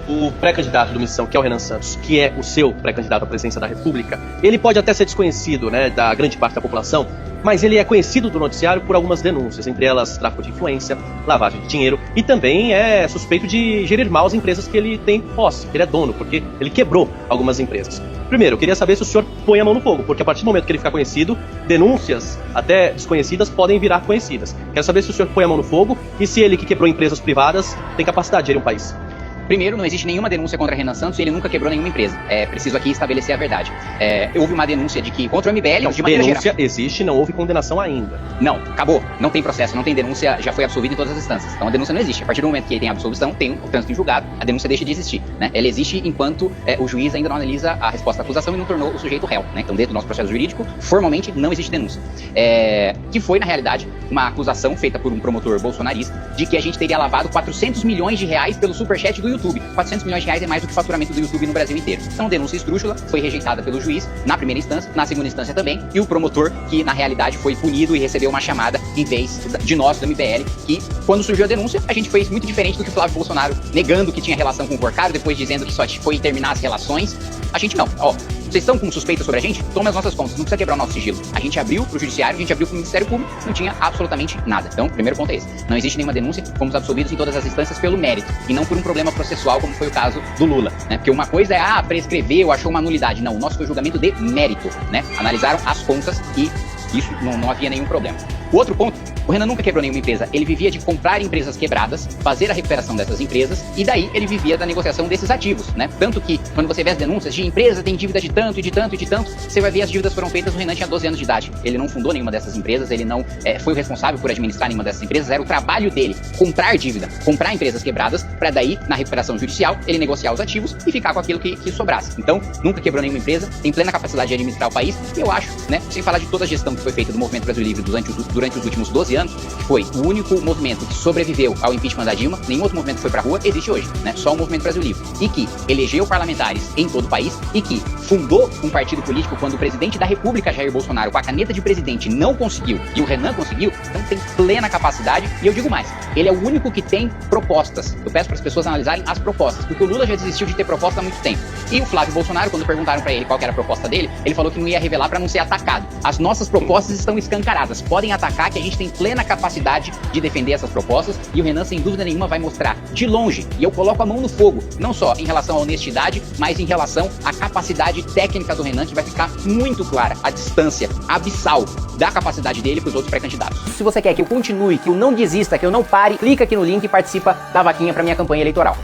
o pré-candidato do Missão, que é o Renan Santos, que é o seu pré-candidato à presidência da República, ele pode até ser desconhecido, né, da grande parte da população, mas ele é conhecido do noticiário por algumas denúncias, entre elas tráfico de influência, lavagem de dinheiro, e também é suspeito de gerir mal as empresas que ele tem posse, que ele é dono, porque ele quebrou algumas empresas. Primeiro, eu queria saber se o senhor põe a mão no fogo, porque a partir do momento que ele ficar conhecido, denúncias até desconhecidas podem virar conhecidas. Quero saber se o senhor põe a mão no fogo e se ele que quebrou empresas privadas tem capacidade de gerir um país. Primeiro, não existe nenhuma denúncia contra Renan Santos e ele nunca quebrou nenhuma empresa. É preciso aqui estabelecer a verdade. Houve uma denúncia de que contra o MBL, não, de maneira denúncia geral. existe, não houve condenação ainda. Não, acabou. Não tem processo, não tem denúncia, já foi absolvido em todas as instâncias. Então a denúncia não existe. A partir do momento que tem absolvição, tem o trânsito em julgado, a denúncia deixa de existir, né? Ela existe enquanto o juiz ainda não analisa a resposta à acusação e não tornou o sujeito réu, né? Então dentro do nosso processo jurídico, formalmente não existe denúncia. Que foi, na realidade, uma acusação feita por um promotor bolsonarista de que a gente teria lavado 400 milhões de reais pelo superchat do YouTube. 400 milhões de reais é mais do que o faturamento do YouTube no Brasil inteiro. Então, denúncia esdrúxula foi rejeitada pelo juiz na primeira instância, na segunda instância também, e o promotor, que na realidade foi punido e recebeu uma chamada em vez de nós, do MBL, que quando surgiu a denúncia, a gente fez muito diferente do que o Flávio Bolsonaro, negando que tinha relação com o Porcaro, depois dizendo que só foi terminar as relações. A gente não. Vocês estão com suspeita sobre a gente? Tome as nossas contas, não precisa quebrar o nosso sigilo. A gente abriu pro judiciário, a gente abriu pro Ministério Público, não tinha absolutamente nada. Então, o primeiro ponto é esse. Não existe nenhuma denúncia, fomos absolvidos em todas as instâncias pelo mérito, e não por um problema processual, como foi o caso do Lula, né? Porque uma coisa é, prescreveu, achou uma nulidade. Não, o nosso foi julgamento de mérito, né? Analisaram as contas e isso não havia nenhum problema. O outro ponto, o Renan nunca quebrou nenhuma empresa. Ele vivia de comprar empresas quebradas, fazer a recuperação dessas empresas, e daí ele vivia da negociação desses ativos, né? Tanto que, quando você vê as denúncias de empresa tem dívida de tanto, e de tanto, e de tanto, você vai ver as dívidas foram feitas, o Renan tinha 12 anos de idade. Ele não fundou nenhuma dessas empresas, ele não foi o responsável por administrar nenhuma dessas empresas, era o trabalho dele, comprar dívida, comprar empresas quebradas, para daí, na recuperação judicial, ele negociar os ativos e ficar com aquilo que sobrasse. Então, nunca quebrou nenhuma empresa, tem plena capacidade de administrar o país, e eu acho, né, sem falar de toda a gestão que foi feita do Movimento Brasil Livre durante os últimos 12 anos, que foi o único movimento que sobreviveu ao impeachment da Dilma, nenhum outro movimento que foi pra rua existe hoje, né? Só o Movimento Brasil Livre. E que elegeu parlamentares em todo o país e que fundou um partido político quando o presidente da República, Jair Bolsonaro, com a caneta de presidente não conseguiu e o Renan conseguiu, então tem plena capacidade. E eu digo mais, ele é o único que tem propostas. Eu peço para as pessoas analisarem as propostas, porque o Lula já desistiu de ter proposta há muito tempo. E o Flávio Bolsonaro, quando perguntaram para ele qual que era a proposta dele, ele falou que não ia revelar para não ser atacado. As nossas propostas estão escancaradas, podem atacar, que a gente tem plena capacidade de defender essas propostas, e o Renan sem dúvida nenhuma vai mostrar de longe, e eu coloco a mão no fogo, não só em relação à honestidade, mas em relação à capacidade técnica do Renan, que vai ficar muito clara a distância abissal da capacidade dele para os outros pré-candidatos. Se você quer que eu continue, que eu não desista, que eu não pare, clica aqui no link e participa da vaquinha para minha campanha eleitoral.